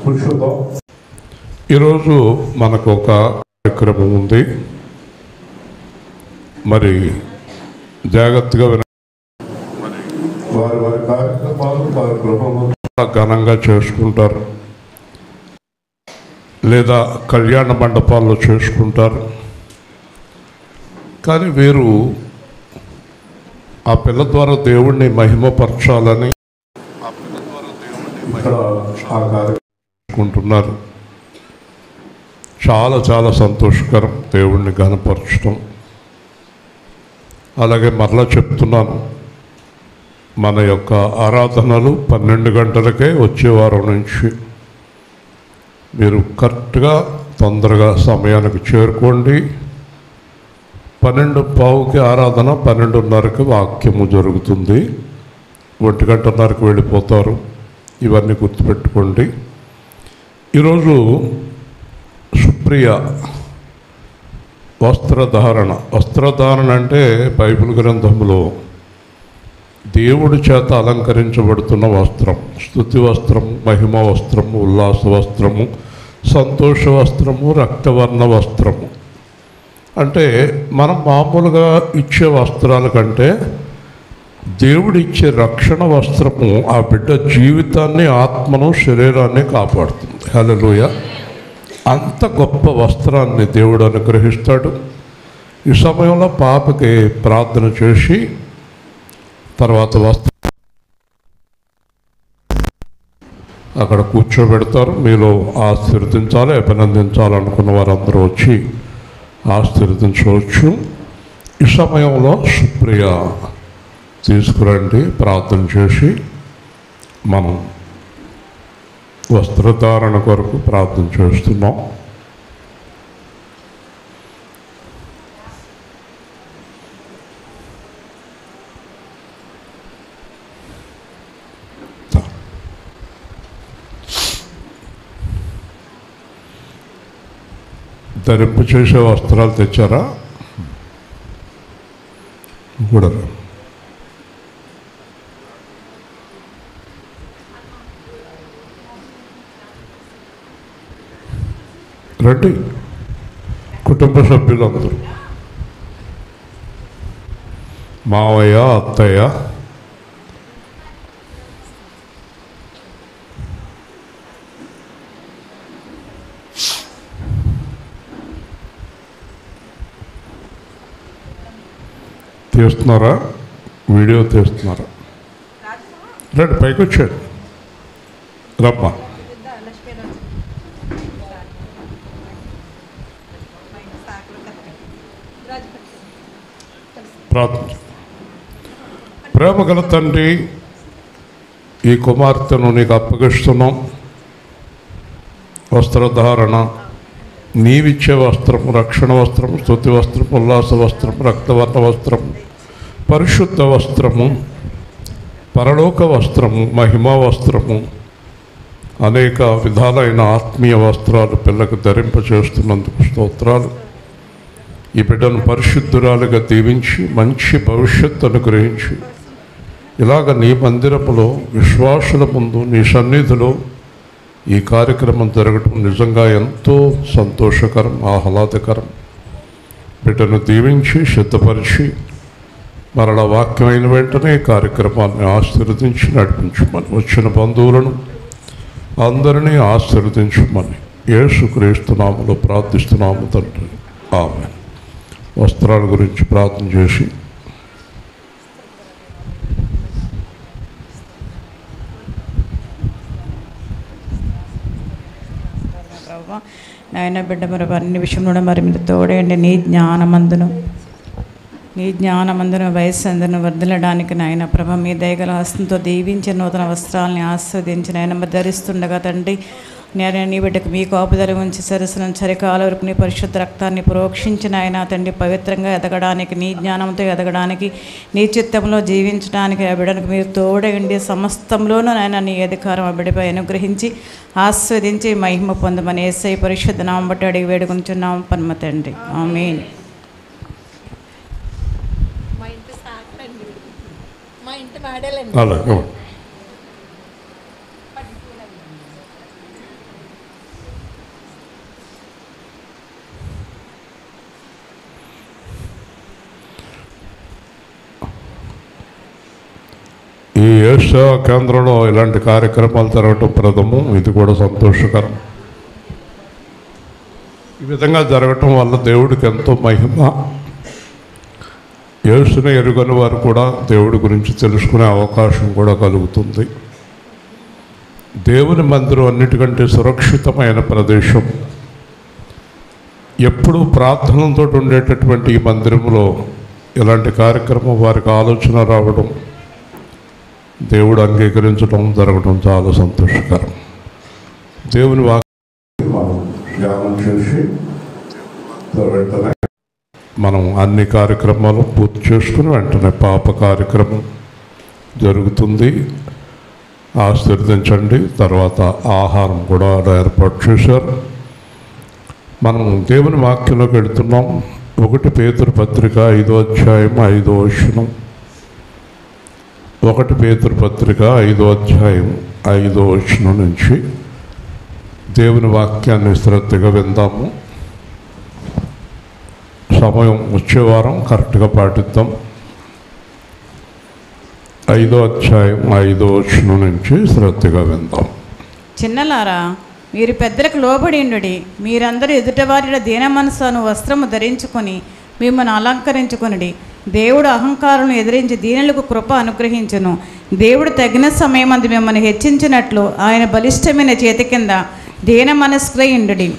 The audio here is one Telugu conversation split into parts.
కూర్చుందాం. ఈరోజు మనకు ఒక కార్యక్రమం ఉంది. మరి జాగ్రత్తగా వారి వారి కార్యక్రమాలు వారి గృహంలో ఘనంగా చేసుకుంటారు, లేదా కళ్యాణ మండపాల్లో చేసుకుంటారు. కానీ వీరు ఆ పిల్ల ద్వారా దేవుణ్ణి మహిమపరచాలని ఇక్కడ ఆ కార్యక్రమం చేసుకుంటున్నారు. చాలా చాలా సంతోషకరం దేవుణ్ణి ఘనపరచడం. అలాగే మరలా చెప్తున్నాను, మన యొక్క ఆరాధనలు 12 గంటలకే వచ్చే వారం నుంచి మీరు కరెక్ట్గా తొందరగా సమయానికి చేరుకోండి. 12:15కి ఆరాధన, 12:30కి వాక్యము జరుగుతుంది. 1:30కి వెళ్ళిపోతారు. ఇవన్నీ గుర్తుపెట్టుకోండి. ఈరోజు సుప్రియ వస్త్రధారణ అంటే బైబిల్ గ్రంథంలో దేవుడి చేత అలంకరించబడుతున్న వస్త్రం. స్తుతి వస్త్రము, మహిమ వస్త్రము, ఉల్లాస వస్త్రము, సంతోష వస్త్రము, రక్తవర్ణ వస్త్రము. అంటే మనం మామూలుగా ఇచ్చే వస్త్రాల కంటే దేవుడిచ్చే రక్షణ వస్త్రము ఆ బిడ్డ జీవితాన్ని, ఆత్మను, శరీరాన్ని కాపాడుతుంది. హల్లెలూయా! అంత గొప్ప వస్త్రాన్ని దేవుడు అనుగ్రహిస్తాడు. ఈ సమయంలో పాపకి ప్రార్థన చేసి తర్వాత వస్త్రం అక్కడ కూర్చోబెడతారు. మీలో ఆశీర్వదించాలి, అభినందించాలనుకున్న వారందరూ వచ్చి ఆశీర్వదించవచ్చు. ఈ సమయంలో సుప్రియ తీసుకురండి, ప్రార్థన చేసి మనం వస్త్రధారణ కొరకు ప్రార్థన చేస్తున్నాం. ధరింపు చేసే వస్త్రాలు తెచ్చారా? కూడా రండి, కుటుంబ సభ్యులందరూ, మావయ్య, అత్తయ్య, తీస్తున్నారా? వీడియో తీస్తున్నారా? రండి, పైకి వచ్చాడు. రమ్మా. ప్రార్థన. ప్రేమగల తండ్రి, ఈ కుమార్తెను నీకు అప్పగిస్తున్నాం. వస్త్రధారణ, నీవిచ్చే వస్త్రము, రక్షణ వస్త్రము, స్తుతి వస్త్రము, ఉల్లాస వస్త్రము, రక్తవర్ణ వస్త్రము, పరిశుద్ధ వస్త్రము, పరలోక వస్త్రము, మహిమా వస్త్రము, అనేక విధాలైన ఆత్మీయ వస్త్రాలు పిల్లకు ధరింపచేస్తున్నందుకు స్తోత్రాలు. ఈ బిడ్డను పరిశుద్ధురాలుగా దీవించి మంచి భవిష్యత్తు అనుగ్రహించి, ఇలాగ నీ మందిరములో విశ్వాసుల ముందు నీ సన్నిధిలో ఈ కార్యక్రమం జరగటం నిజంగా ఎంతో సంతోషకరం, ఆహ్లాదకరం. బిడ్డను దీవించి సిద్ధపరిచి మరలా వాక్యమైన వెంటనే కార్యక్రమాన్ని ఆశీర్వదించి నడిపించమని, వచ్చిన బంధువులను అందరినీ ఆశీర్వదించమని యేసుక్రీస్తు నామములో ప్రార్థిస్తున్నాము తండ్రి. ఆమేన్. వస్త్రాల గురించి ప్రార్థన చేసి నాయన బిడ్డ మరి అన్ని విషయంలో మరి మీరు తోడేయండి. నీ జ్ఞానమందున వయస్సు అందరిని వర్ధిల్లడానికి నాయన ప్రభ మీ దయగల హస్తంతో దీవించి నూతన వస్త్రాలని ఆస్వాదించి నాయన మరి ధరిస్తుండగా తండ్రి, నేను నీ బిడ్డకు మీ కాపుదల ఉంచి సరసనం చరికాల వరకు నీ పరిశుద్ధ రక్తాన్ని ప్రోక్షించిన ఆయన తండ్రి పవిత్రంగా ఎదగడానికి, నీ జ్ఞానంతో ఎదగడానికి, నీ చిత్తంలో జీవించడానికి ఆ బిడ్డకు మీరు తోడయండి. సమస్తంలోనూ నాయన నీ అధికారం ఆ బిడ్డపై అనుగ్రహించి ఆస్వాదించి మహిమ పొందమని యేసయ్య పరిశుద్ధ నామం బట్టి అడిగి వేడుకొంచున్నాము పరమ తండ్రి. ఆమేన్. ఈ యేసు కేంద్రంలో ఇలాంటి కార్యక్రమాలు జరగటం ప్రథమం, ఇది కూడా సంతోషకరం. ఈ విధంగా జరగటం వల్ల దేవుడికి ఎంతో మహిమ. యేసుని ఎరుగని వారు కూడా దేవుడి గురించి తెలుసుకునే అవకాశం కూడా కలుగుతుంది. దేవుని మందిరం అన్నిటికంటే సురక్షితమైన ప్రదేశం. ఎప్పుడూ ప్రార్థనలతో ఉండేటటువంటి ఈ మందిరంలో ఇలాంటి కార్యక్రమం వారికి ఆలోచన రావడం, దేవుడు అంగీకరించడం జరగడం చాలా సంతోషకరం. దేవుని ధ్యానం చేసి వెంటనే మనం అన్ని కార్యక్రమాలు పూర్తి చేసుకుని వెంటనే పాప కార్యక్రమం జరుగుతుంది. ఆశీర్వదించండి. తర్వాత ఆహారం కూడా ఏర్పాటు చేశారు. మనం దేవుని వాక్యంలోకి వెళుతున్నాం. 1 పేతురు పత్రిక 5వ అధ్యాయం 5వ వచనం. 1 పేతురు పత్రిక 5వ అధ్యాయం 5వ వచనం నుంచి దేవుని వాక్యాన్ని శ్రద్ధగా విందాము. సమయం వచ్చే వారం కరెక్ట్గా పాటిద్దాం. 5వ అధ్యాయం 5వ వచనం నుంచి శ్రద్ధగా విందాం. చిన్నలారా, మీరు పెద్దలకు లోబడిండుడి. మీరందరూ ఎదుటివారిలో దీన మనసును వస్త్రము ధరించుకొని మిమ్మల్ని అలంకరించుకొనుడి. దేవుడు అహంకారులను ఎదిరించి దీనులకు కృప అనుగ్రహించును. దేవుడు తగిన సమయమందు మిమ్మల్ని హెచ్చించినట్లు ఆయన బలిష్టమైన చేతి కింద దీన మనస్కులయుండుడి.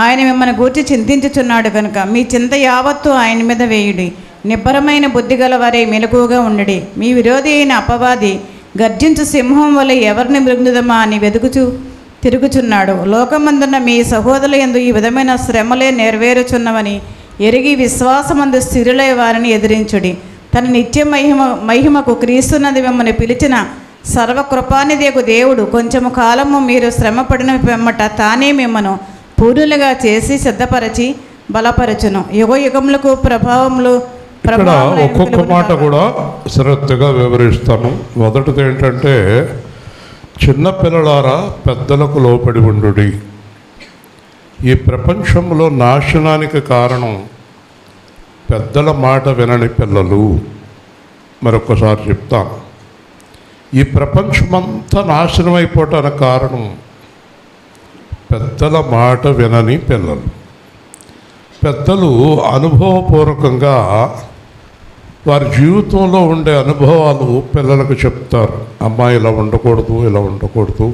ఆయన మిమ్మల్ని గూర్చి చింతించుచున్నాడు కనుక మీ చింత యావత్తు ఆయన మీద వేయుడి. నిబ్బరమైన బుద్ధి గల వారే మెలకువగా ఉండడి. మీ విరోధి అయిన అపవాది గర్జించు సింహం వల్ల ఎవరిని మృంగుదమా అని వెతుకుచూ తిరుగుచున్నాడు. లోకమందున్న మీ సహోదరుల యందు ఈ విధమైన శ్రమలే నెరవేరుచున్నవని ఎరిగి విశ్వాసమందు స్థిరులై వారిని ఎదిరించుడి. తన నిత్య మహిమకు క్రీస్తున్నది మిమ్మల్ని పిలిచిన సర్వకృపానిదేకు దేవుడు కొంచెము కాలము మీరు శ్రమపడిన వెమ్మట తానే మిమ్మను పూర్ణులుగా చేసి సిద్ధపరచి బలపరచును. యుగ యుగములకు ప్రభావములు ఇక్కడ ఒక్కొక్క మాట కూడా శ్రద్ధగా వివరిస్తాను. మొదటిది ఏంటంటే, చిన్నపిల్లలారా పెద్దలకు లోబడి ఉండుడి. ఈ ప్రపంచంలో నాశనానికి కారణం పెద్దల మాట వినని పిల్లలు. మరొకసారి చెప్తాను, ఈ ప్రపంచమంతా నాశనం అయిపోవటానికి కారణం పెద్దల మాట వినని పిల్లలు. పెద్దలు అనుభవపూర్వకంగా వారి జీవితంలో ఉండే అనుభవాలు పిల్లలకు చెప్తారు. అమ్మాయి ఇలా ఉండకూడదు, ఇలా ఉండకూడదు,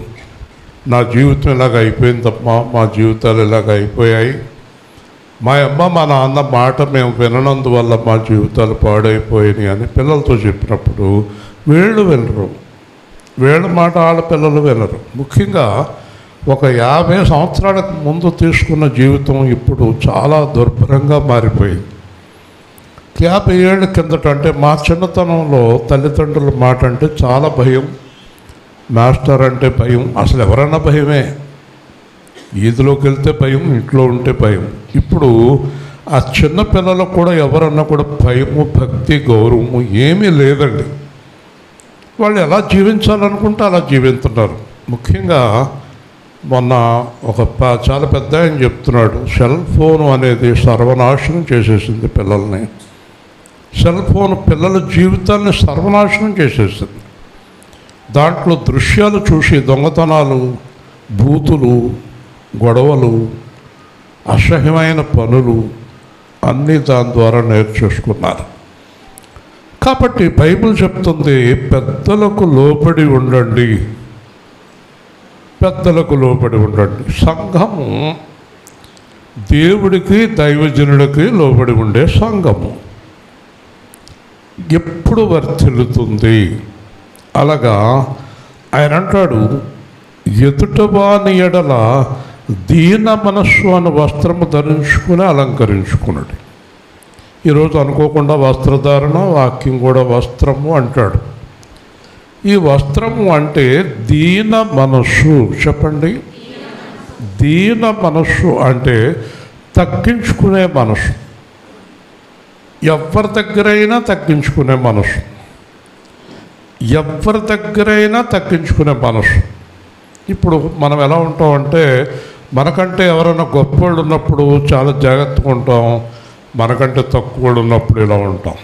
నా జీవితం ఇలాగ అయిపోయిందమ్మా, మా జీవితాలు ఇలాగ అయిపోయాయి, మా అమ్మ మా నాన్న మాట మేము విననందువల్ల మా జీవితాలు పాడైపోయినాయి అని పిల్లలతో చెప్పినప్పుడు వీళ్ళు వినరు. వీళ్ళ మాట ఆడపిల్లలు వినరు. ముఖ్యంగా ఒక 50 సంవత్సరాలకు ముందు తీసుకున్న జీవితం ఇప్పుడు చాలా దుర్భరంగా మారిపోయింది. 50 ఏళ్ళ కిందట అంటే మా చిన్నతనంలో తల్లిదండ్రుల మాట అంటే చాలా భయం, మాస్టర్ అంటే భయం, అసలు ఎవరన్నా భయమే. ఈదిలోకి వెళ్తే భయం, ఇంట్లో ఉంటే భయం. ఇప్పుడు ఆ చిన్న పిల్లలకు కూడా ఎవరన్నా కూడా భయము, భక్తి, గౌరవము ఏమీ లేదండి. వాళ్ళు ఎలా జీవించాలనుకుంటే అలా జీవిస్తున్నారు. ముఖ్యంగా మొన్న ఒక చాలా పెద్ద ఆయన చెప్తున్నాడు, సెల్ ఫోను అనేది సర్వనాశనం చేసేసింది పిల్లల్ని. సెల్ ఫోన్ పిల్లల జీవితాన్ని సర్వనాశనం చేసేసింది. దాంట్లో దృశ్యాలు చూసి దొంగతనాలు, బూతులు, గొడవలు, అసహ్యమైన పనులు అన్నీ దాని ద్వారా నేర్చేసుకున్నారు. కాబట్టి బైబిల్ చెప్తుంది, పెద్దలకు లోబడి ఉండండి, పెద్దలకు లోబడి ఉండండి. సంఘము దేవుడికి దైవజనుడికి లోబడి ఉండే సంఘము ఎప్పుడు వర్తిల్లుతుంది. అలాగా ఆయన అంటాడు, ఎదుటవాని ఎడల దీన మనస్సు అనే వస్త్రము ధరించుకుని అలంకరించుకున్నాడు. ఈరోజు అనుకోకుండా వస్త్రధారణ, వాక్యం కూడా వస్త్రము అంటాడు. ఈ వస్త్రము అంటే దీన మనస్సు. చెప్పండి, దీన మనస్సు అంటే తగ్గించుకునే మనసు. ఎవరి దగ్గరైనా తగ్గించుకునే మనసు, ఎవరి దగ్గరైనా తగ్గించుకునే మనసు. ఇప్పుడు మనం ఎలా ఉంటామంటే, మనకంటే ఎవరైనా గొప్పవాళ్ళు ఉన్నప్పుడు చాలా జాగ్రత్తగా ఉంటాం, మనకంటే తక్కువ ఉన్నప్పుడు ఇలా ఉంటాం.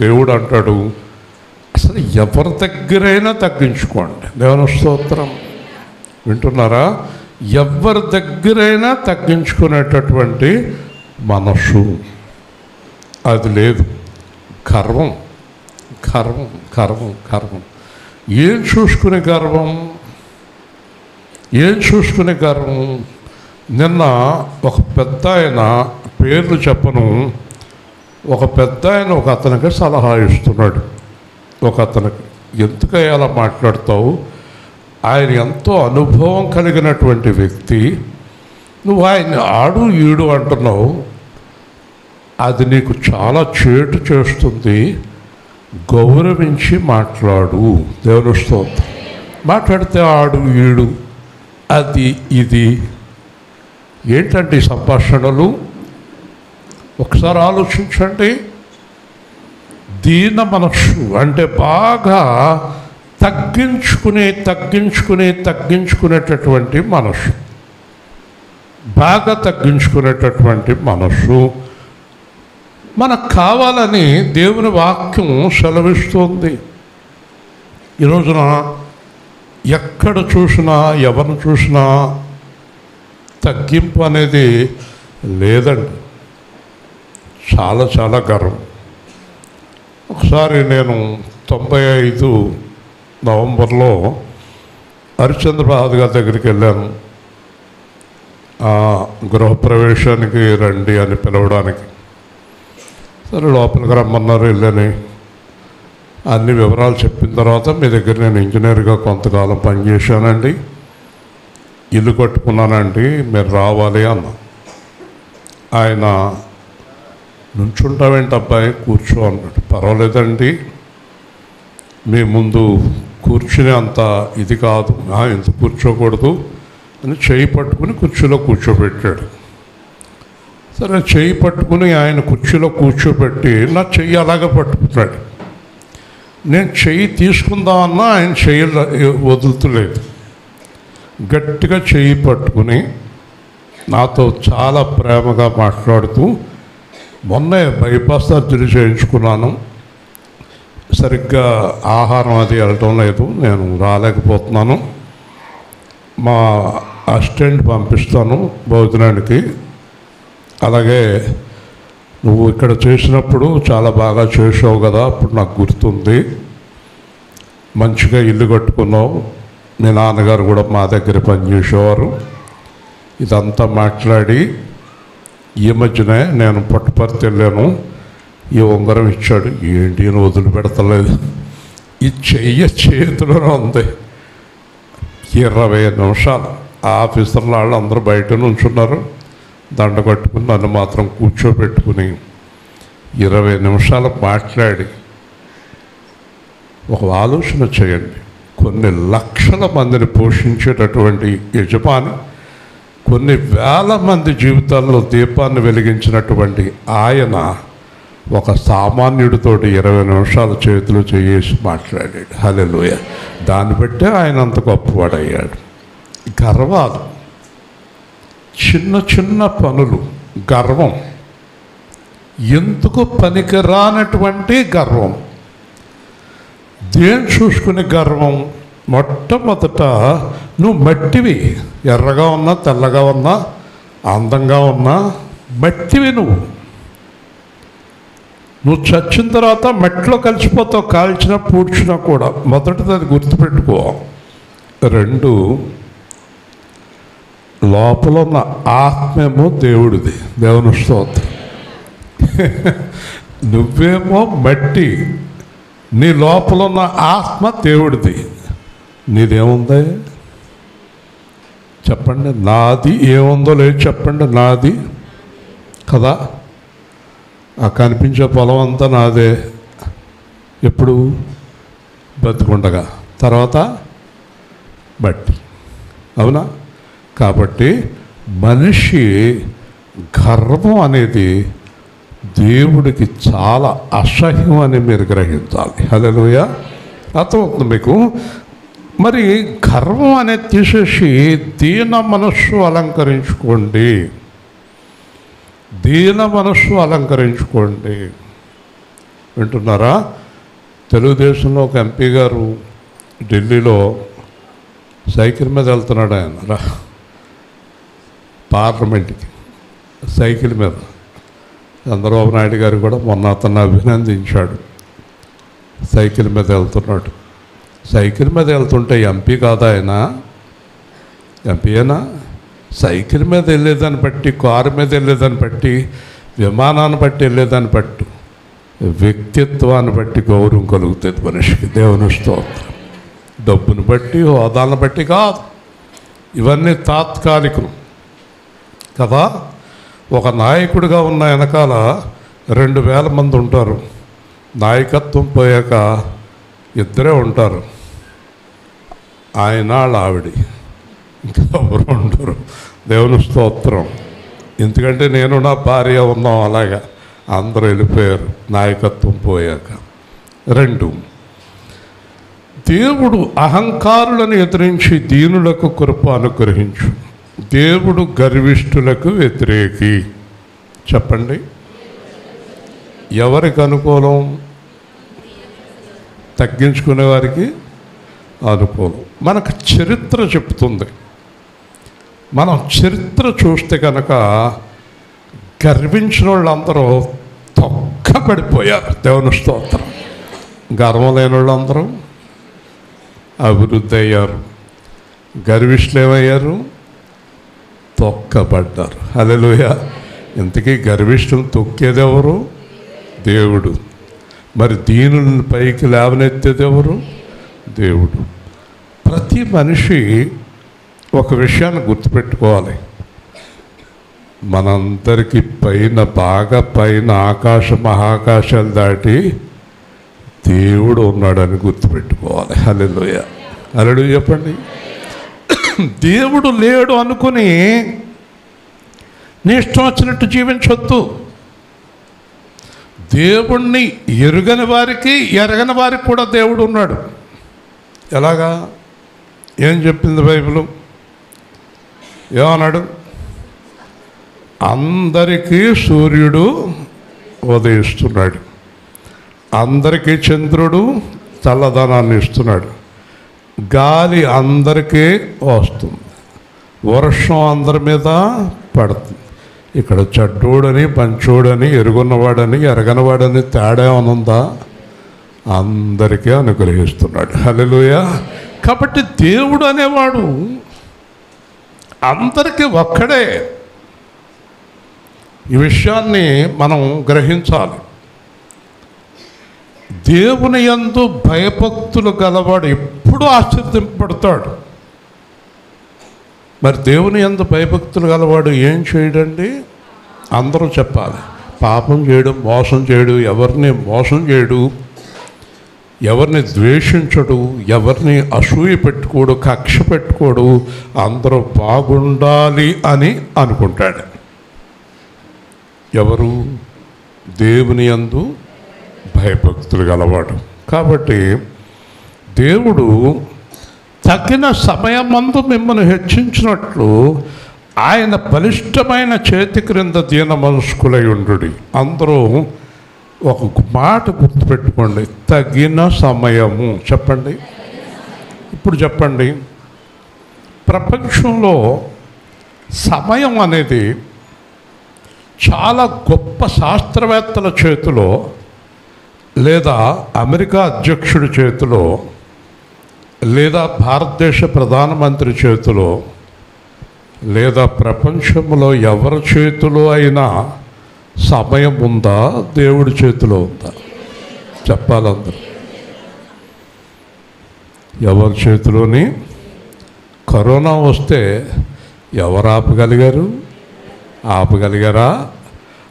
దేవుడు అంటాడు, అసలు ఎవరి దగ్గరైనా తగ్గించుకోండి. దేవుని స్తోత్రం. వింటున్నారా? ఎవరి దగ్గరైనా తగ్గించుకునేటటువంటి మనసు అది లేదు. గర్వం గర్వం గర్వం గర్వం. ఏం చూసుకునే గర్వం? ఏం చూసుకునే గర్వం? నిన్న ఒక పెద్ద ఆయన, పేర్లు చెప్పను, ఒక పెద్ద ఆయన ఒక అతనికి సలహా ఇస్తున్నాడు. ఒక అతనికి, ఎందుకయ్యా అలా మాట్లాడతావు? ఆయన ఎంతో అనుభవం కలిగినటువంటి వ్యక్తి, నువ్వు ఆయన్ని ఆడు ఈడు అంటున్నావు, అది నీకు చాలా చేటు చేస్తుంది, గౌరవించి మాట్లాడు. దేవుని స్తోత్రం. మాట్లాడితే ఆడు ఈడు అది ఇది ఏంటంటే ఈ సంభాషణలు? ఒకసారి ఆలోచించండి. దీన మనస్సు అంటే బాగా తగ్గించుకునేటటువంటి మనస్సు, బాగా తగ్గించుకునేటటువంటి మనస్సు మనకు కావాలని దేవుని వాక్యం సెలవిస్తుంది. ఈ రోజున ఎక్కడ చూసినా, ఎవరిని చూసినా తగ్గింపు అనేది లేదండి. చాలా చాలా గర్వం. ఒకసారి నేను 95 నవంబర్లో హరిశ్చంద్రప్రసాద్ గారి దగ్గరికి వెళ్ళాను. గృహప్రవేశానికి రండి అని పిలవడానికి. సరే లోపలికి రమ్మన్నారు, వెళ్ళని అన్ని వివరాలు చెప్పిన తర్వాత, మీ దగ్గర నేను ఇంజనీర్గా కొంతకాలం పనిచేశానండి, ఇల్లు కట్టుకున్నానండి, మీరు రావాలి అన్నా. ఆయన నుంచుంటావేంటి అబ్బాయి, కూర్చో అన్నాడు. పర్వాలేదండి, మీ ముందు కూర్చునే అంత ఇది కాదు, ఎందుకు కూర్చోకూడదు అని చేయి పట్టుకుని కుర్చీలో కూర్చోబెట్టాడు. సరే చెయ్యి పట్టుకుని ఆయన కుర్చీలో కూర్చోబెట్టి నా చెయ్యి అలాగే పట్టుకున్నాడు. నేను చెయ్యి తీసుకుందామన్నా ఆయన చెయ్యి వదులుతలేదు. గట్టిగా చెయ్యి పట్టుకుని నాతో చాలా ప్రేమగా మాట్లాడుతూ, మొన్నే బైపాస్ సర్జరీ చేయించుకున్నాను, సరిగ్గా ఆహారం అది వెళ్ళటం లేదు, నేను రాలేకపోతున్నాను, మా అసిస్టెంట్ పంపిస్తాను భోజనానికి, అలాగే నువ్వు ఇక్కడ చేసినప్పుడు చాలా బాగా చేసావు కదా, అప్పుడు నాకు గుర్తుంది, మంచిగా ఇల్లు కట్టుకున్నావు, మీ నాన్నగారు కూడా మా దగ్గర పనిచేసేవారు. ఇదంతా మాట్లాడి ఈ మధ్యనే నేను పుట్టపర్తి వెళ్ళాను, ఈ ఉంగరం ఇచ్చాడు. ఏంటి అని వదిలిపెడతలేదు, ఈ చేతిలోనే ఉంది. 20 నిమిషాలు ఆఫీసర్లు వాళ్ళు అందరూ బయట నుంచున్నారు, దండ కట్టుకుని నన్ను మాత్రం కూర్చోబెట్టుకుని 20 నిమిషాలు మాట్లాడి. ఒక ఆలోచన చేయండి, కొన్ని లక్షల మందిని పోషించేటటువంటి యజమాని, కొన్ని వేల మంది జీవితాల్లో దీపాన్ని వెలిగించినటువంటి ఆయన ఒక సామాన్యుడితోటి 20 నిమిషాలు చేతులు చేసి మాట్లాడాడు. హల్లెలూయా. దాన్ని బట్టే ఆయన అంత గొప్పవాడయ్యాడు. గర్వాలు, చిన్న చిన్న పనులు, గర్వం, ఎందుకు పనికిరానటువంటి గర్వం. దేని చూసుకునే గర్వం? మొట్టమొదట నువ్వు మట్టివి, ఎర్రగా ఉన్నా తెల్లగా ఉన్నా అందంగా ఉన్నా మట్టివి. నువ్వు చచ్చిన తర్వాత మట్టిలో కలిసిపోతావు, కాల్చినా పూడ్చినా కూడా. మొదటిది అది గుర్తుపెట్టుకో. 2, లోపల ఉన్న ఆత్మేమో దేవుడిది. దేవుని స్తోత్రం. నువ్వేమో మట్టి, నీ లోపల ఉన్న ఆత్మ దేవుడిది. నీదేముంది చెప్పండి? నాది ఏముందో లేదు చెప్పండి. నాది కదా, ఆ కనిపించే పొలం అంతా నాదే. ఎప్పుడు? బతుకుండగా. తర్వాత బట్టి. అవునా? కాబట్టి మనిషి గర్వం అనేది దేవుడికి చాలా అసహ్యం అని మీరు గ్రహించాలి. హల్లెలూయా. అర్థమవుతుంది మీకు? మరి గర్వం అనేది తీసేసి దీన మనస్సు అలంకరించుకోండి. దీన మనస్సు అలంకరించుకోండి. వింటున్నారా? తెలుగుదేశంలో ఒక ఎంపీ గారు ఢిల్లీలో సైకిల్ మీద వెళ్తున్నాడు. ఆయన పార్లమెంట్కి సైకిల్ మీద. చంద్రబాబు నాయుడు గారు కూడా మొన్న అతన్ని అభినందించాడు. సైకిల్ మీద వెళ్తున్నాడు. సైకిల్ మీద వెళ్తుంటే ఎంపీ కాదా ఆయన? ఎంపీయేనా? సైకిల్ మీద వెళ్ళేదాన్ని బట్టి, కారు మీద వెళ్ళేదాన్ని బట్టి, విమానాన్ని బట్టి వెళ్ళేదాన్ని బట్టి, వ్యక్తిత్వాన్ని బట్టి గౌరవం కలుగుతుంది మనిషికి. దేవుని స్తోత్రం. డబ్బును బట్టి, హోదాలను బట్టి కాదు. ఇవన్నీ తాత్కాలికం కదా. ఒక నాయకుడిగా ఉన్న వెనకాల 2000 మంది ఉంటారు. నాయకత్వం పోయాక ఇద్దరే ఉంటారు, ఆయన ఆవిడ, ఇంకా ఎవరు ఉండరు. దేవుని స్తోత్రం. ఎందుకంటే నేను నా భార్య ఉన్నాం, అలాగా అందరూ వెళ్ళిపోయారు నాయకత్వం పోయాక. 2, దేవుడు అహంకారులను ఎదిరించి దీనులకు కృప అనుగ్రహించు. దేవుడు గర్విష్ఠులకు వ్యతిరేకి. చెప్పండి, ఎవరికి అనుకూలం? తగ్గించుకునే వారికి అనుకూలం. మనకు చరిత్ర చెప్తుంది. మనం చరిత్ర చూస్తే కనుక గర్వించిన వాళ్ళందరూ తొక్కబడిపోయారు. దేవుని స్తోత్రం. గర్వం లేని వాళ్ళందరూ అభివృద్ధి అయ్యారు. గర్విష్ఠులు ఏమయ్యారు? తొక్కబడ్డారు. హల్లెలూయా. ఇంతకీ గర్విష్ఠులు తొక్కేది ఎవరు? దేవుడు. మరి దీనులను పైకి లేవనెత్తేది ఎవరు? దేవుడు. ప్రతి మనిషి ఒక విషయాన్ని గుర్తుపెట్టుకోవాలి. మనందరికీ పైన, బాగా పైన, మహాకాశాలు దాటి దేవుడు ఉన్నాడని గుర్తుపెట్టుకోవాలి. హల్లెలూయా. హల్లెలూయా చెప్పండి. దేవుడు లేడు అనుకుని నీ ఇష్టం వచ్చినట్టు జీవించొద్దు. దేవుణ్ణి ఎరుగని వారికి, ఎరగని వారికి కూడా దేవుడు ఉన్నాడు. ఎలాగా? ఏం చెప్పింది బైబిల్? ఏమన్నాడు? అందరికీ సూర్యుడు ఉదయిస్తున్నాడు, అందరికీ చంద్రుడు చల్లదనాన్ని ఇస్తున్నాడు, గాలి అందరికీ వస్తుంది, వర్షం అందరి మీద పడుతుంది. ఇక్కడ చెడ్డోడని, మంచోడని, ఎరుగున్నవాడని, ఎరగనవాడని తేడా ఏమనుందా? అందరికీ అనుగ్రహిస్తున్నాడు. హల్లెలూయా. కాబట్టి దేవుడు అనేవాడు అందరికీ ఒక్కడే. ఈ విషయాన్ని మనం గ్రహించాలి. దేవుని యందు భయభక్తులు గలవాడు ఎప్పుడూ ఆశ్చర్యపడతాడు. మరి దేవుని యందు భయభక్తులు గలవాడు ఏం చేయడండి? అందరూ చెప్పాలి. పాపం చేయడు, మోసం చేయడు, ఎవరిని మోసం చేయడు, ఎవరిని ద్వేషించడు, ఎవరిని అసూయ పెట్టుకోడు, కక్ష పెట్టుకోడు, అందరూ బాగుండాలి అని అనుకుంటాడు. ఎవరు? దేవుని యందు భయభక్తులు గలవాడు. కాబట్టి దేవుడు తగిన సమయమందు మిమ్మల్ని హెచ్చించినట్లు ఆయన బలిష్టమైన చేతి క్రింద దీన మనస్కులై ఉండుడి. అందరూ ఒక మాట గుర్తుపెట్టుకోండి, తగిన సమయము. చెప్పండి. ఇప్పుడు చెప్పండి, ప్రపంచంలో సమయం అనేది చాలా గొప్ప శాస్త్రవేత్తల చేతిలో, లేదా అమెరికా అధ్యక్షుడి చేతిలో, లేదా భారతదేశ ప్రధానమంత్రి చేతిలో, లేదా ప్రపంచంలో ఎవరి చేతిలో అయినా సమయం ఉందా? దేవుడి చేతిలో ఉందా? చెప్పాలందరూ. ఎవరి చేతిలోని? కరోనా వస్తే ఎవరు ఆపగలిగారు? ఆపగలిగారా?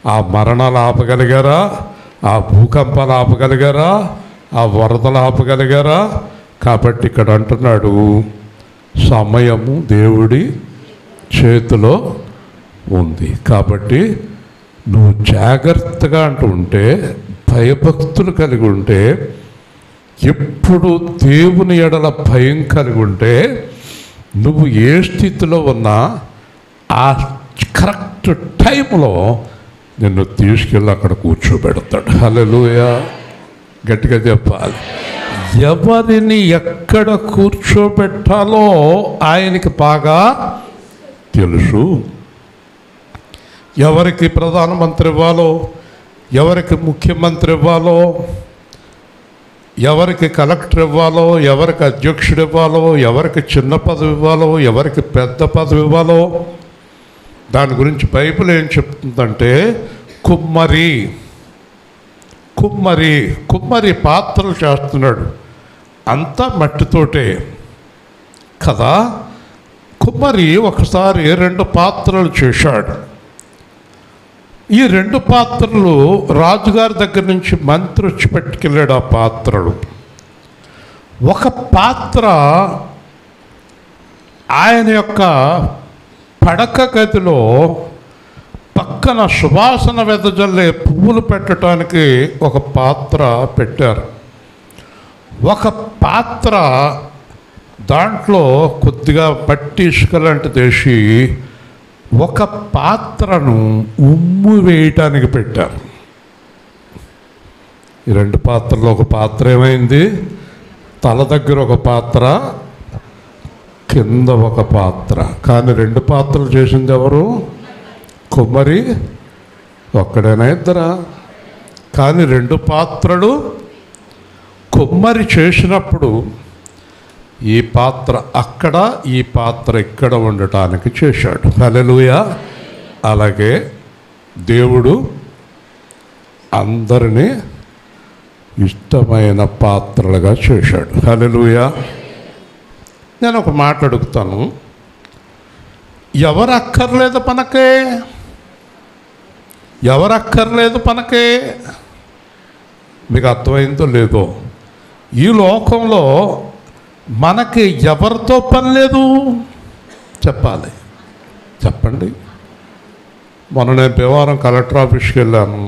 ఆ మరణాలు ఆపగలిగారా? ఆ భూకంపాలు ఆపగలిగారా? ఆ వరదలు ఆపగలిగారా? కాబట్టి ఇక్కడ అంటున్నాడు, సమయము దేవుడి చేతిలో ఉంది. కాబట్టి నువ్వు జాగ్రత్తగా అంటూ ఉంటే, భయభక్తులు కలిగి ఉంటే, ఎప్పుడు దేవుని ఎడల భయం కలిగి ఉంటే, నువ్వు ఏ స్థితిలో ఉన్నా ఆ కరెక్ట్ టైంలో నిన్ను తీసుకెళ్ళి అక్కడ కూర్చోబెడతాడు. హల్లెలూయా. గట్టిగా చెప్పాలి. ఎవరిని ఎక్కడ కూర్చోబెట్టాలో ఆయనకి బాగా తెలుసు. ఎవరికి ప్రధానమంత్రి ఇవ్వాలో, ఎవరికి ముఖ్యమంత్రి ఇవ్వాలో, ఎవరికి కలెక్టర్ ఇవ్వాలో, ఎవరికి అధ్యక్షుడు ఇవ్వాలో, ఎవరికి చిన్న పదవి ఇవ్వాలో, ఎవరికి పెద్ద పదవి ఇవ్వాలో, దాని గురించి బైబిల్ ఏం చెప్తుందంటే కుమ్మరి కుమ్మరి కుమ్మరి పాత్రలు చేస్తున్నాడు. అంతా మట్టితోటే కదా. కుమ్మరి ఒకసారి 2 పాత్రలు చేశాడు. ఈ 2 పాత్రలు రాజుగారి దగ్గర నుంచి మంత్రి వచ్చి పెట్టుకెళ్ళాడు. ఆ పాత్రలు ఒక పాత్ర ఆయన యొక్క పడక గదిలో పక్కన సువాసన వెదజల్లే పువ్వులు పెట్టడానికి ఒక పాత్ర పెట్టారు. ఒక పాత్ర దాంట్లో కొద్దిగా పట్టి ఇసుక లాంటిది వేసి ఒక పాత్రను ఉమ్ము వేయటానికి పెట్టారు. ఈ 2 పాత్రలో ఒక పాత్ర ఏమైంది? తల దగ్గర ఒక పాత్ర, కింద ఒక పాత్ర. కానీ 2 పాత్రలు చేసింది ఎవరు? కుమ్మరి. ఒక్కడైనా ఇద్దరా? కానీ 2 పాత్రలు కుమ్మరి చేసినప్పుడు ఈ పాత్ర అక్కడ, ఈ పాత్ర ఇక్కడ ఉండటానికి చేశాడు. హల్లెలూయా. అలాగే దేవుడు అందరినీ ఇష్టమైన పాత్రలుగా చేశాడు. హల్లెలూయా. నేను ఒక మాట అడుగుతాను, ఎవరు అక్కర్లేదు మనకే? ఎవరు అక్కర్లేదు మనకే? మీకు అర్థమైందో లేదో, ఈ లోకంలో మనకి ఎవరితో పని లేదు చెప్పాలి. చెప్పండి. మొన్న నేను భీమవరం కలెక్టర్ ఆఫీస్కి వెళ్ళాను.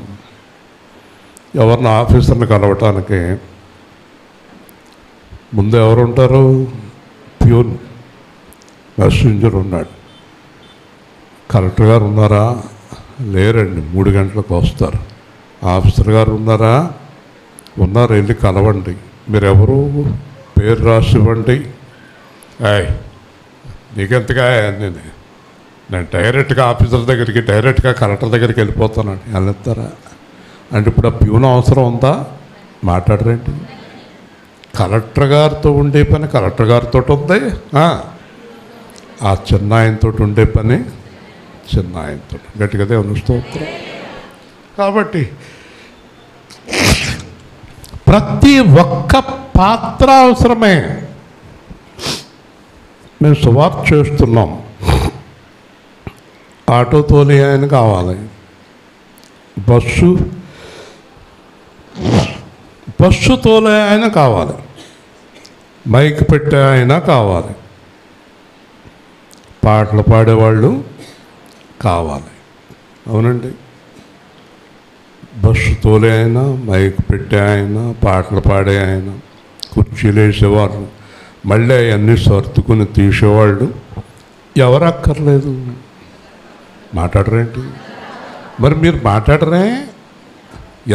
ఎవరిని ఆఫీసర్ని కలవటానికి. ముందు ఎవరు ఉంటారు? ప్యూన్, మెసెంజర్ ఉన్నాడు. కలెక్టర్ గారు ఉన్నారా? లేరండి, 3 గంటలకు వస్తారు. ఆఫీసర్ గారు ఉన్నారా? ఉన్నారు, వెళ్ళి కలవండి. మీరెవరు? పేరు రాసి ఇవ్వండి. నీకెంతగా నేను డైరెక్ట్గా ఆఫీసర్ దగ్గరికి, డైరెక్ట్గా కలెక్టర్ దగ్గరికి వెళ్ళిపోతానండి. వెళ్ళిస్తారా అంటే ఇప్పుడు ఆ ప్యూన్ అవసరం ఉందా? మాట్లాడరేంటి? కలెక్టర్ గారితో ఉండే పని కలెక్టర్ గారితో ఉంది, ఆ చిన్న ఆయనతో ఉండే పని చిన్న ఆయనతో. గట్టిగా దేవుని స్తోత్రం. కాబట్టి ప్రతి ఒక్క పాత్ర అవసరమే. మేము సువార్త చేస్తున్నాం. ఆటో తోలే ఆయన కావాలి, బస్సు తోలే ఆయన కావాలి, మైక్ పెట్టే ఆయన కావాలి, పాటలు పాడేవాళ్ళు కావాలి. అవునండి. బస్సు తోలే ఆయన, మైక్ పెట్టే ఆయన, పాటలు పాడే ఆయన, కుర్చీలు వేసేవాళ్ళు, మళ్ళీ అవన్నీ సర్దుకుని తీసేవాళ్ళు ఎవరు అక్కర్లేదు. మాట్లాడరేంటి? మరి మీరు మాట్లాడరే?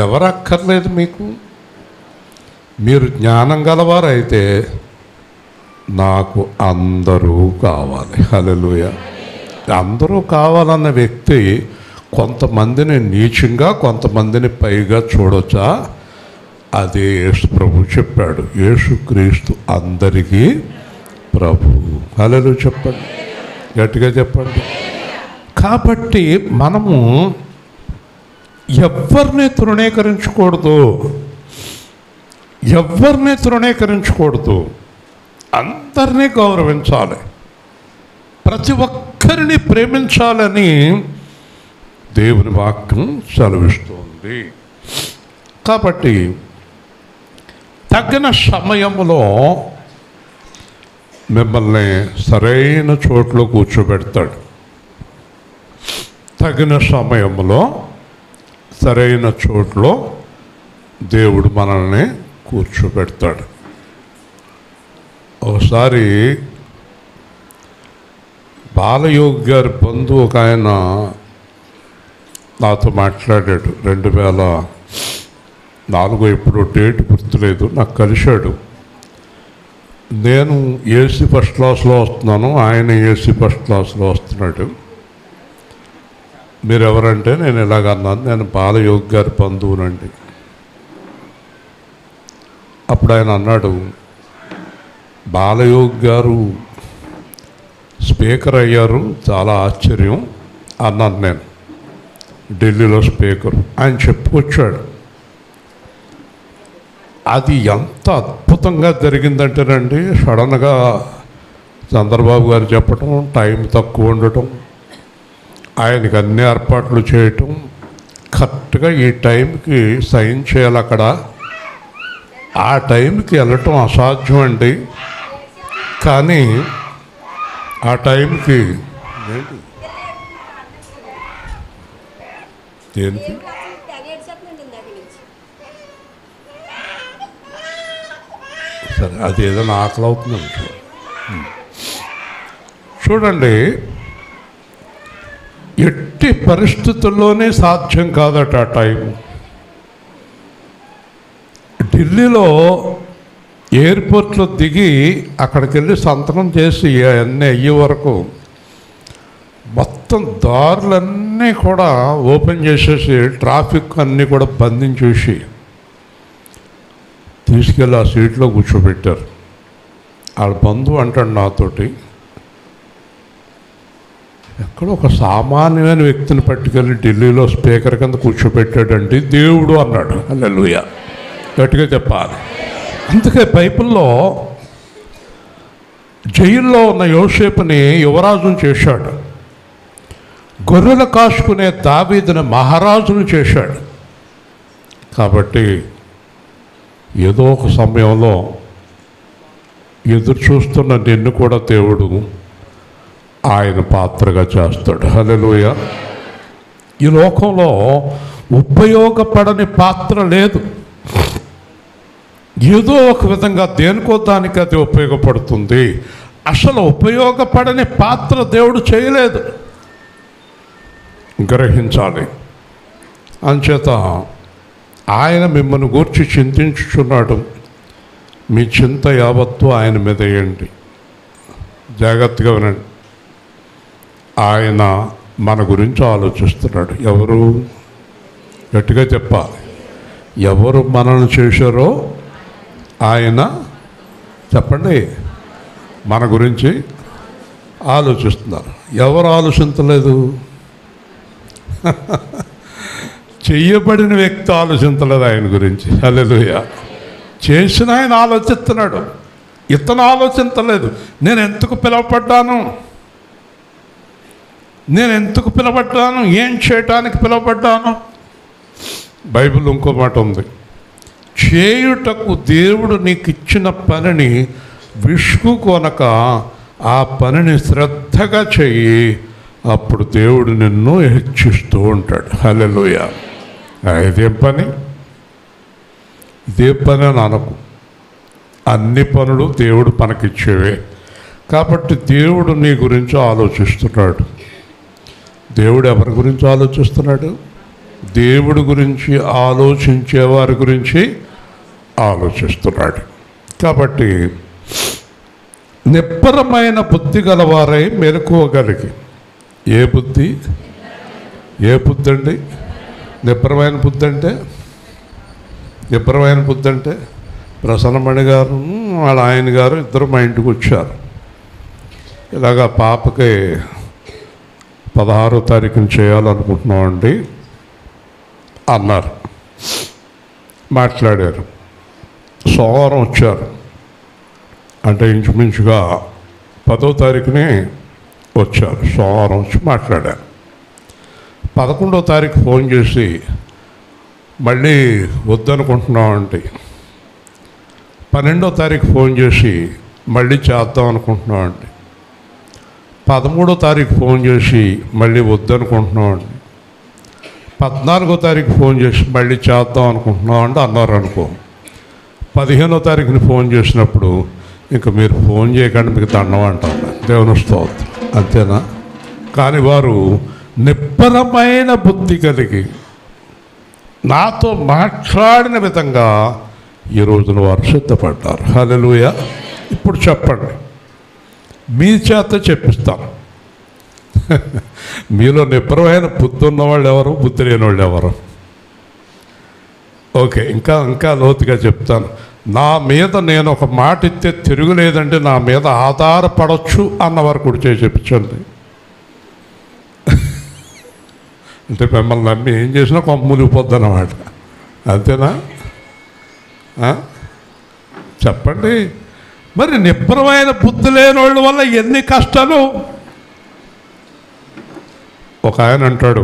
ఎవరు అక్కర్లేదు మీకు? మీరు జ్ఞానం గలవారైతే నాకు అందరూ కావాలి. హల్లెలూయా. అందరూ కావాలన్న వ్యక్తి కొంతమందిని నీచంగా, కొంతమందిని పైగా చూడొచ్చా? అదే యేసు ప్రభు చెప్పాడు. యేసుక్రీస్తు అందరికీ ప్రభు. హల్లెలూయా చెప్పండి, గట్టిగా చెప్పండి. కాబట్టి మనము ఎవరిని తృణీకరించకూడదు, ఎవరిని తృణీకరించకూడదు. అందరినీ గౌరవించాలి, ప్రతి ఒక్కరిని ప్రేమించాలని దేవుని వాక్యం సెలవిస్తుంది. కాబట్టి తగిన సమయంలో మిమ్మల్ని సరైన చోట్లో కూర్చోబెడతాడు. తగిన సమయంలో సరైన చోట్లో దేవుడు మనల్ని కూర్చోబెడతాడు. ఒకసారి బాలయోగి గారి బంధువు ఒక ఆయన నాతో మాట్లాడాడు. 4 ఎప్పుడు డేట్ గుర్తులేదు, నాకు కలిశాడు. నేను ఏసీ ఫస్ట్ క్లాస్లో వస్తున్నాను, ఆయన ఏసీ ఫస్ట్ క్లాస్లో వస్తున్నాడు. మీరు ఎవరంటే నేను ఇలాగన్నాను, నేను బాలయోగి గారి బంధువునండి. అప్పుడు ఆయన అన్నాడు, బాలయోగి గారు స్పీకర్ అయ్యారు, చాలా ఆశ్చర్యం అన్నాను నేను. ఢిల్లీలో స్పీకర్ ఆయన చెప్పుకొచ్చాడు. అది ఎంత అద్భుతంగా జరిగిందంటేనండి, సడన్గా చంద్రబాబు గారు చెప్పటం, టైం తక్కువ ఉండటం, ఆయనకి అన్ని ఏర్పాట్లు చేయటం, కరెక్ట్గా ఈ టైంకి సైన్ చేయాలి అక్కడ. ఆ టైంకి వెళ్ళటం అసాధ్యం అండి. కానీ ఆ టైంకి దేనికి సరే, అది ఏదైనా ఆకలి అవుతుందండి. చూడండి, ఎట్టి పరిస్థితుల్లోనే సాధ్యం కాదట ఆ టైం. ఢిల్లీలో ఎయిర్పోర్ట్లో దిగి అక్కడికి వెళ్ళి సంతకం చేసి అన్నీ అయ్యే వరకు మొత్తం దారులన్నీ కూడా ఓపెన్ చేసేసి ట్రాఫిక్ అన్నీ కూడా బంధించేసి తీసుకెళ్ళి ఆ సీట్లో కూర్చోబెట్టారు. వాళ్ళ బంధువు అంటాడు నాతోటి, ఎక్కడో ఒక సామాన్యమైన వ్యక్తిని పట్టుకెళ్ళి ఢిల్లీలో స్పీకర్ కింద కూర్చోబెట్టాడండి దేవుడు అన్నాడు. హల్లెలూయా, గట్టిగా చెప్పాలి. అందుకే బైబిల్లో జైల్లో ఉన్న యోసేపుని యువరాజును చేశాడు, గొర్రెలు కాసుకునే దావీదుని మహారాజును చేశాడు. కాబట్టి ఏదో ఒక సమయంలో ఎదురు చూస్తున్న నిన్ను కూడా దేవుడు ఆయన పాత్రగా చేస్తాడు. హల్లెలూయా. ఈ లోకంలో ఉపయోగపడని పాత్ర లేదు. ఏదో ఒక విధంగా దేనికో దానికి అది ఉపయోగపడుతుంది. అసలు ఉపయోగపడని పాత్ర దేవుడు చేయలేదు, గ్రహించాలి. అంచేత ఆయన మిమ్మల్ని గూర్చి చింతించుచున్నాడు. మీ చింత యావత్తు ఆయన మీద వేయండి. జాగ్రత్తగా వినండి. ఆయన మన గురించి ఆలోచిస్తున్నాడు. ఎవరు? గట్టిగా చెప్పాలి. ఎవరు మనల్ని చేశారో ఆయన చెప్పండి, మన గురించి ఆలోచిస్తున్నారు. ఎవరు ఆలోచించలేదు? చెయ్యబడిన వ్యక్తి ఆలోచించలేదు ఆయన గురించి. హల్లెలూయా. చేసిన ఆయన ఆలోచిస్తున్నాడు, ఇతను ఆలోచించలేదు. నేను ఎందుకు పిలువబడ్డాను, నేను ఎందుకు పిలువబడ్డాను, ఏం చేయటానికి పిలువబడ్డాను? బైబిల్ ఇంకో మాట ఉంది, చేయుటకు దేవుడు నీకు ఇచ్చిన పనిని విసుగుకొనక ఆ పనిని శ్రద్ధగా చెయ్యి, అప్పుడు దేవుడు నిన్ను హెచ్చిస్తూ ఉంటాడు. హల్లెలూయా. ఇదేం పని, ఇదే పని అని అనకు. అన్ని పనులు దేవుడు మనకిచ్చేవే. కాబట్టి దేవుడు నీ గురించి ఆలోచిస్తున్నాడు. దేవుడు ఎవరి గురించి ఆలోచిస్తున్నాడు? దేవుడి గురించి ఆలోచించేవారి గురించి ఆలోచిస్తున్నాడు. కాబట్టి నిబ్బరమైన బుద్ధి గలవారై మెలకువగలిగి. ఏ బుద్ధి? ఏ బుద్ధి అండి? నిబ్బరమైన బుద్ధి అంటే, నిబ్బరమైన బుద్ధి అంటే ప్రసన్నమణి గారు వాళ్ళ ఆయన గారు ఇద్దరు మా ఇంటికి వచ్చారు. ఇలాగా పాపకి 16వ తారీఖున చేయాలనుకుంటున్నామండి అన్నారు. మాట్లాడారు. సోమవారం వచ్చారు, అంటే ఇంచుమించుగా 10వ తారీఖునే వచ్చారు. సోమవారం వచ్చి మాట్లాడారు. 11వ తారీఖు ఫోన్ చేసి మళ్ళీ వద్దనుకుంటున్నామండి. 12వ తారీఖు ఫోన్ చేసి మళ్ళీ చేద్దాం అనుకుంటున్నామండి. 13వ తారీఖు ఫోన్ చేసి మళ్ళీ వద్దనుకుంటున్నామండి. 14వ తారీఖు ఫోన్ చేసి మళ్ళీ చేద్దాం అనుకుంటున్నామండి అన్నారు అనుకో. 15వ తారీఖుని ఫోన్ చేసినప్పుడు ఇంకా మీరు ఫోన్ చేయకండి, మీకు దండం అంటారు. దేవుని స్తోత్రం. అంతేనా? కానీ వారు నిబ్బరమైన బుద్ధి కలిగి నాతో మాట్లాడిన విధంగా ఈ రోజున వారు సిద్ధపడ్డారు. హల్లెలూయా. ఇప్పుడు చెప్పండి, మీ చేత చెప్పిస్తాను. మీలో నిబ్బరమైన బుద్ధి ఉన్నవాళ్ళు ఎవరు, బుద్ధి లేని వాళ్ళు ఎవరు? ఓకే, ఇంకా లోతుగా చెప్తాను. నా మీద నేను ఒక మాట ఇస్తే తిరుగులేదంటే నా మీద ఆధారపడవచ్చు అన్నవారు కూడా చేసి చెప్పించండి. అంటే మిమ్మల్ని నమ్మి ఏం చేసినా కొంప మునిగిపోద్ది అన్నమాట. అంతేనా? చెప్పండి. మరి నిబ్బరమైన బుద్ధి లేని వాళ్ళ వల్ల ఎన్ని కష్టాలు. ఒక ఆయన అంటాడు,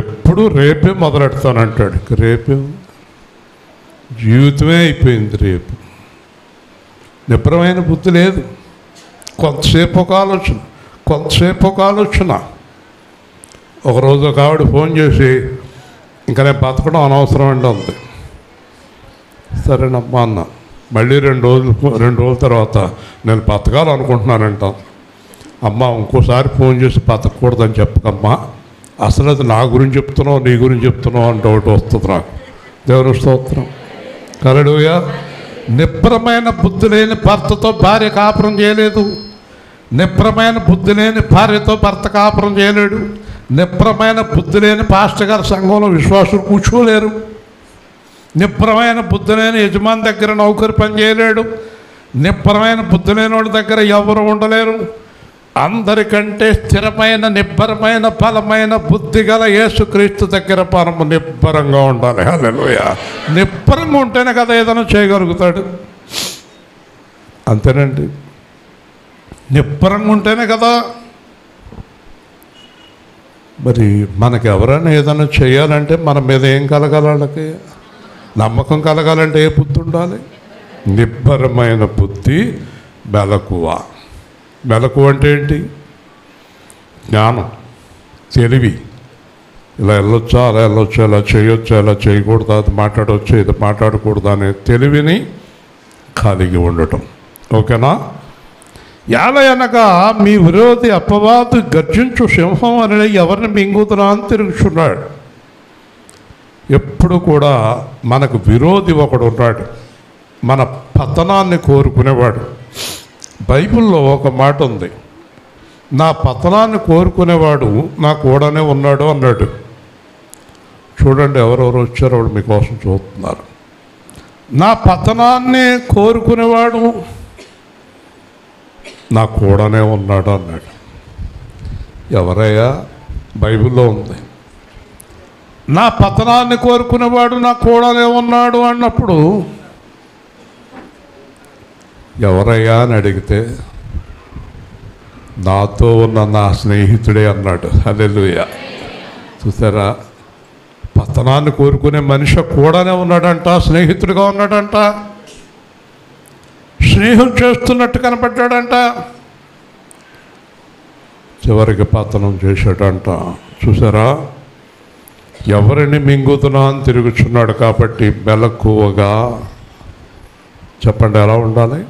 ఎప్పుడు రేపే మొదలెడతానంటాడు. రేపే జీవితమే అయిపోయింది. రేపు నిబ్బరమైన బుద్ధి లేదు. కొంతసేపు ఒక ఆలోచన. ఒకరోజు ఒక ఆవిడ ఫోన్ చేసి, ఇంకా నేను బతకడం అనవసరం అండి అంది. సరేనమ్మా అన్న. మళ్ళీ రెండు రోజుల తర్వాత నేను బతకాలనుకుంటున్నానంట. అమ్మ ఇంకోసారి ఫోన్ చేసి బతకూడదని చెప్పకమ్మా, అసలు అది నా గురించి చెప్తున్నావు నీ గురించి చెప్తున్నావు అంటే ఒకటి వస్తుంది నాకు. దేవుని స్తోత్రం. హల్లెలూయా. నిబ్బరమైన బుద్ధి లేని భర్తతో భార్య కాపురం చేయలేదు. నిబ్బరమైన బుద్ధి లేని భార్యతో భర్త కాపురం చేయలేడు. నిబ్బరమైన బుద్ధి లేని పాస్టర్ గారి సంఘంలో విశ్వాసులు కూర్చోలేరు. నిబ్బరమైన బుద్ధి లేని యజమాని దగ్గర నౌకరు పని చేయలేడు. నిబ్బరమైన బుద్ధి లేని వాళ్ళ దగ్గర ఎవరు ఉండలేరు. అందరికంటే స్థిరమైన నిబ్బరమైన బలమైన బుద్ధి గల యేసుక్రీస్తు దగ్గర మనము నిబ్బరంగా ఉండాలి. హల్లెలూయా. నిబ్బరంగా ఉంటేనే కదా ఏదైనా చేయగలుగుతాడు. అంతేనండి, నిబ్బరంగా ఉంటేనే కదా. మరి మనకి ఎవరైనా ఏదైనా చేయాలంటే మన మీద ఏం కలగాలి? వాళ్ళకి నమ్మకం కలగాలంటే ఏ బుద్ధి ఉండాలి? నిబ్బరమైన బుద్ధి. మెలకువ. మెలకువ అంటే ఏంటి? జ్ఞానం, తెలివి. ఇలా వెళ్ళొచ్చా, అలా వెళ్ళొచ్చా, ఇలా చేయొచ్చా, ఇలా చేయకూడదా, అది మాట్లాడవచ్చు, ఇది మాట్లాడకూడదా అనే తెలివిని కలిగి ఉండటం. ఓకేనా? యాలయనగా మీ విరోధి అపవాది గర్జించు సింహం అని ఎవరిని మింగుతున్నా అని తిరుగుతున్నాడు. ఎప్పుడు కూడా మనకు విరోధి ఒకడు ఉన్నాడు, మన పతనాన్ని కోరుకునేవాడు. బైబిల్లో ఒక మాట ఉంది, నా పతనాన్ని కోరుకునేవాడు నా కూడానే ఉన్నాడు అన్నాడు. చూడండి, ఎవరెవరు వచ్చారో వాళ్ళు మీకోసం చూస్తున్నారు. నా పతనాన్ని కోరుకునేవాడు నా కూడానే ఉన్నాడు అన్నాడు. ఎవరయ్యా? బైబిల్లో ఉంది. నా పతనాన్ని కోరుకునేవాడు నా కూడానే ఉన్నాడు అన్నప్పుడు ఎవరయ్యా అని అడిగితే నాతో ఉన్న నా స్నేహితుడే అన్నాడు. హల్లెలూయా. చూసారా? పతనాన్ని కోరుకునే మనిషి కూడానే ఉన్నాడంట, స్నేహితుడిగా ఉన్నాడంట, స్నేహం చేస్తున్నట్టు కనపడ్డాడంట. చివరికి పతనం చేశాడంట. చూసారా? ఎవరిని మింగుతున్నా అని తిరుగుతున్నాడు. కాబట్టి మెలకువగా, చెప్పండి ఎలా ఉండాలి?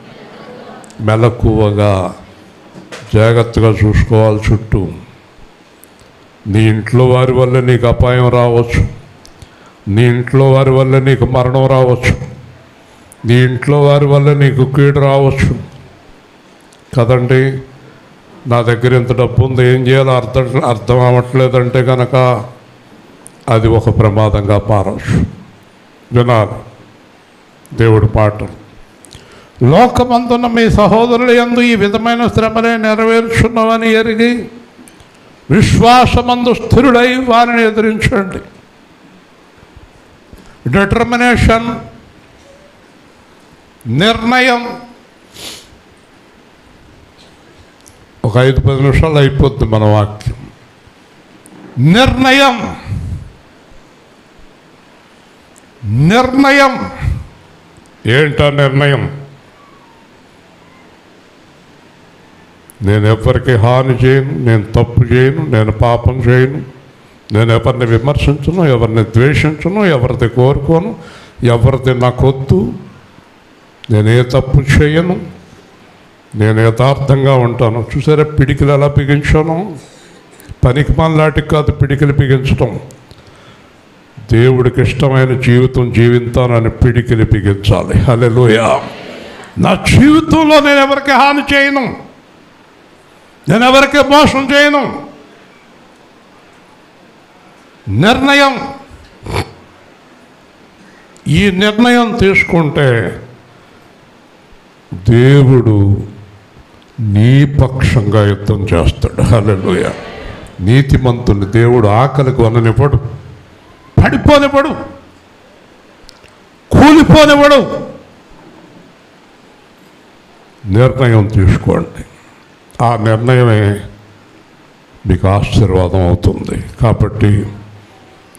మెలకువగా జాగ్రత్తగా చూసుకోవాలి. చుట్టూ నీ ఇంట్లో వారి వల్ల నీకు అపాయం రావచ్చు, నీ ఇంట్లో వారి వల్ల నీకు మరణం రావచ్చు, నీ ఇంట్లో వారి వల్ల నీకు కీడు రావచ్చు కదండి. నా దగ్గర ఇంత డబ్బు ఉంది, ఏం చేయాలో అర్థం అవ్వట్లేదంటే కనుక అది ఒక ప్రమాదంగా మారవచ్చు. వినాలి దేవుడి మాటలు. లోకమందున్న మీ సహోదరుల యందు ఈ విధమైన శ్రమలే నెరవేర్చున్నవని ఎరిగి విశ్వాసమందు స్థిరుడై వారిని ఎదిరించండి. డిటర్మినేషన్, నిర్ణయం. ఒక 5-10 నిమిషాలు అయిపోద్ది మన వాక్యం. నిర్ణయం. నిర్ణయం ఏంటా నిర్ణయం? నేను ఎవరికి హాని చేయను, నేను తప్పు చేయను, నేను పాపం చేయను, నేను ఎవరిని విమర్శించను, ఎవరిని ద్వేషించను, ఎవరిది కోరుకోను, ఎవరిది నాకొద్దు, నేనే తప్పు చేయను, నేను యథార్థంగా ఉంటాను. చూసారా పిడికిలు ఎలా బిగించాను? పనికి మనలాంటికి కాదు పిడికిలు బిగించడం. దేవుడికి ఇష్టమైన జీవితం జీవితానని పిడికిలి బిగించాలి. హల్లెలూయా. నా జీవితంలో నేను ఎవరికి హాని చేయను, నేను ఎవరికి మోసం చేయను. నిర్ణయం, ఈ నిర్ణయం తీసుకుంటే దేవుడు నీ పక్షంగా యుద్ధం చేస్తాడు. హల్లెలూయా. నీతిమంతుని దేవుడు ఆకలికి వననివ్వడు, పడిపోనివ్వడు, కూలిపోనివ్వడు. నిర్ణయం తీసుకోండి, ఆ నిర్ణయమే మీకు ఆశీర్వాదం అవుతుంది. కాబట్టి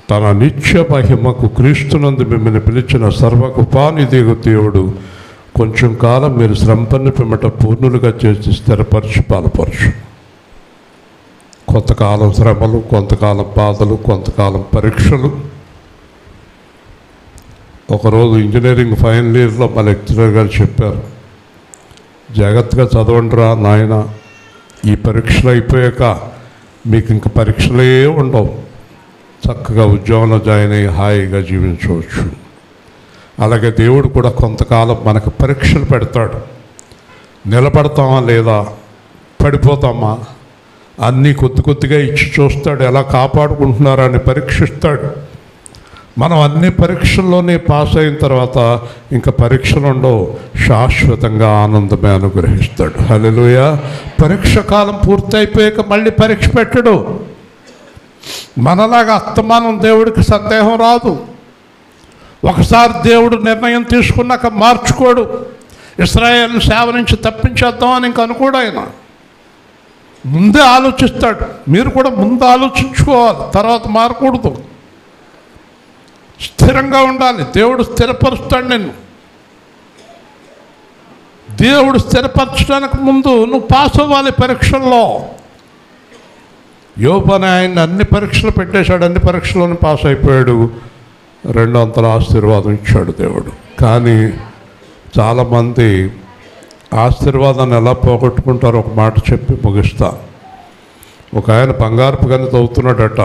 తన నిత్య మహిమకు క్రీస్తునందు మిమ్మల్ని పిలిచిన సర్వకృపానిధిగు దేవుడు కొంచెం కాలం మీరు శ్రమపన్ని పిమ్మట పూర్ణులుగా చేసి స్థిరపరచి బలపరచు. కొంతకాలం శ్రమలు, కొంతకాలం బాధలు, కొంతకాలం పరీక్షలు. ఒకరోజు ఇంజనీరింగ్ ఫైనల్ ఇయర్లో మా లెక్చరర్ గారు చెప్పారు, జాగ్రత్తగా చదవండిరా నాయన, ఈ పరీక్షలు అయిపోయాక మీకు ఇంక పరీక్షలే ఉండవు, చక్కగా ఉద్యోగంలో జాయిన్ అయ్యి హాయిగా జీవించవచ్చు. అలాగే దేవుడు కూడా కొంతకాలం మనకు పరీక్షలు పెడతాడు. నిలబడతామా లేదా, పడిపోతామా, అన్నీ కొద్దిగా ఇచ్చి చూస్తాడు, ఎలా కాపాడుకుంటున్నారని పరీక్షిస్తాడు. మనం అన్ని పరీక్షల్లోనే పాస్ అయిన తర్వాత ఇంకా పరీక్షలు ఉండవు, శాశ్వతంగా ఆనందమే అనుగ్రహిస్తాడు. హల్లెలూయా. పరీక్ష కాలం పూర్తి అయిపోయాక మళ్ళీ పరీక్ష పెట్టడు. మనలాగా అస్తమానం దేవుడికి సందేహం రాదు. ఒకసారి దేవుడు నిర్ణయం తీసుకున్నాక మార్చుకోడు. ఇశ్రాయేలు సేవ నుంచి తప్పించేద్దామని ఇంక అనుకోడు ఆయన. ముందే ఆలోచిస్తాడు. మీరు కూడా ముందు ఆలోచించుకోవాలి, తర్వాత మారకూడదు. స్థిరంగా ఉండాలి. దేవుడు స్థిరపరుస్తాడు నిన్ను. దేవుడు స్థిరపరచడానికి ముందు నువ్వు పాస్ అవ్వాలి పరీక్షల్లో. యోబు అనే ఆయన అన్ని పరీక్షలు పెట్టేశాడు, అన్ని పరీక్షల్లోనే పాస్ అయిపోయాడు, 2 అంతల ఆశీర్వాదం ఇచ్చాడు దేవుడు. కానీ చాలామంది ఆశీర్వాదాన్ని ఎలా పోగొట్టుకుంటారో ఒక మాట చెప్పి ముగిస్తా. ఒక ఆయన బంగారపు గని తవ్వుతున్నాడట,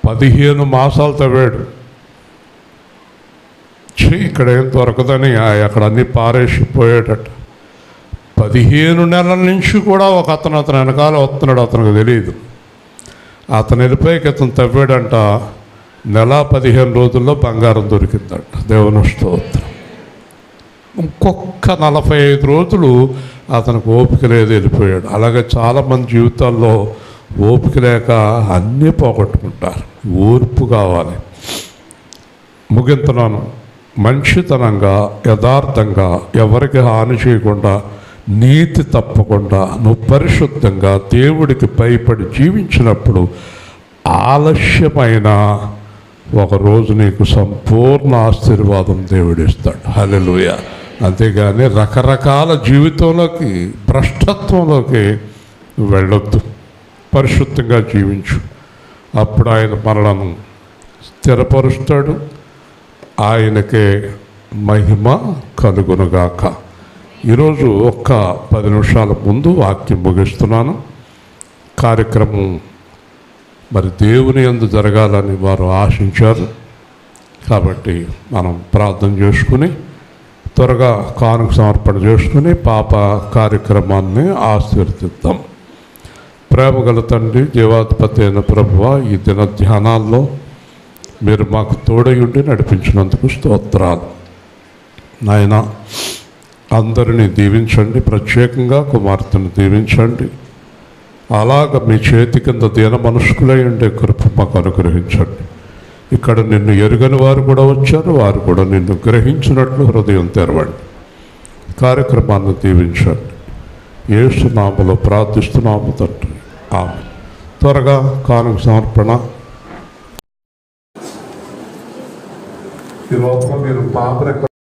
15 మాసాలు తవ్వాడు. ఇక్కడ ఏం దొరకదని అక్కడ అన్నీ పారేసిపోయాడట. 15 నెలల నుంచి కూడా ఒక అతను వెనకాల వస్తున్నాడు, అతనికి తెలియదు. అతను వెళ్ళిపోయి అతను తవ్వాడంట, నెల 15 రోజుల్లో బంగారం దొరికిందంట. దేవుని స్తోత్రం. ఇంకొక 45 రోజులు అతనికి ఓపిక లేదు, వెళ్ళిపోయాడు. అలాగే చాలామంది జీవితాల్లో ఓపిక లేక అన్నీ పోగొట్టుకుంటారు. ఓర్పు కావాలి. ముగింతున్నాను. మంచితనంగా, యథార్థంగా, ఎవరికి హాని చేయకుండా, నీతి తప్పకుండా, నువ్వు పరిశుద్ధంగా దేవుడికి భయపడి జీవించినప్పుడు ఆలస్యమైన ఒకరోజు నీకు సంపూర్ణ ఆశీర్వాదం దేవుడిస్తాడు. హల్లెలూయా. అంతేగాని రకరకాల జీవితంలోకి, భ్రష్టత్వంలోకి వెళ్ళొద్దు. పరిశుద్ధంగా జీవించు. అప్పుడు ఆయన మనలను స్థిరపరుస్తాడు. ఆయనకే మహిమ కలుగునుగాక. ఈరోజు ఒక్క 10 నిమిషాల ముందు వాక్యం ముగిస్తున్నాను. కార్యక్రమం మరి దేవుని యందు జరగాలని వారు ఆశించారు. కాబట్టి మనం ప్రార్థన చేసుకుని త్వరగా కానుక సమర్పణ చేసుకుని పాప కార్యక్రమాన్ని ఆశీర్వదిద్దాం. ప్రేమగల తండ్రి, జీవాధిపతి అయిన ప్రభువా, ఈ దిన ధ్యానాల్లో మీరు మాకు తోడయుండి నడిపించినందుకు స్తోత్రాలు. నాయన, అందరినీ దీవించండి, ప్రత్యేకంగా కుమార్తెను దీవించండి. అలాగ మీ చేతి కింద దీన మనస్కులై ఉండే కృప మాకు అనుగ్రహించండి. ఇక్కడ నిన్ను ఎరుగని వారు కూడా వచ్చారు, వారు కూడా నిన్ను గ్రహించినట్లు హృదయం తెరవండి. కార్యక్రమాన్ని దీవించండి. యేసు నామములో ప్రార్థిస్తున్నాము తండ్రి, ఆమేన్. త్వరగా కానుక సమర్పణ. ఈ లోపల మీరు పాప